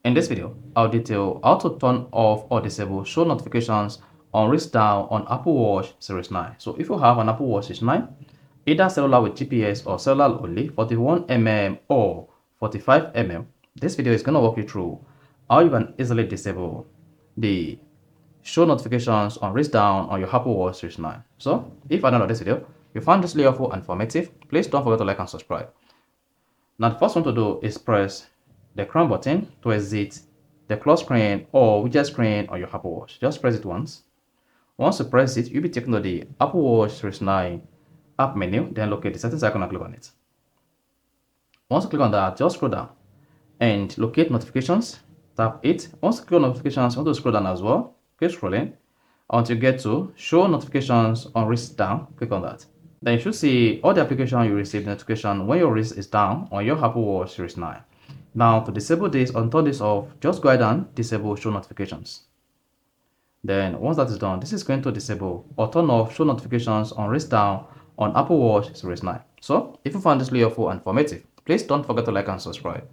In this video, I'll detail how to turn off or disable show notifications on wrist down on Apple Watch Series 9. So if you have an Apple Watch Series 9, either cellular with GPS or cellular only, 41mm or 45mm, this video is going to walk you through how you can easily disable the show notifications on wrist down on your Apple Watch Series 9. So if at the end of this video, you found this video helpful and informative, please don't forget to like and subscribe. Now the first one to do is press the Chrome button to exit the clock screen or widget screen on your Apple Watch. Just press it once. Once you press it, you'll be taken to the Apple Watch Series 9 app menu, then locate the settings icon and click on it. Once you click on that, just scroll down and locate notifications. Tap it. Once you click on notifications, you want to scroll down as well. Keep scrolling until you get to show notifications on wrist down. Click on that. Then you should see all the applications you receive notification when your wrist is down on your Apple Watch Series 9. Now to disable this or turn this off, just go ahead and disable show notifications. Then once that is done, this is going to disable or turn off show notifications on wrist down on Apple Watch Series 9. So if you found this video helpful and informative, please don't forget to like and subscribe.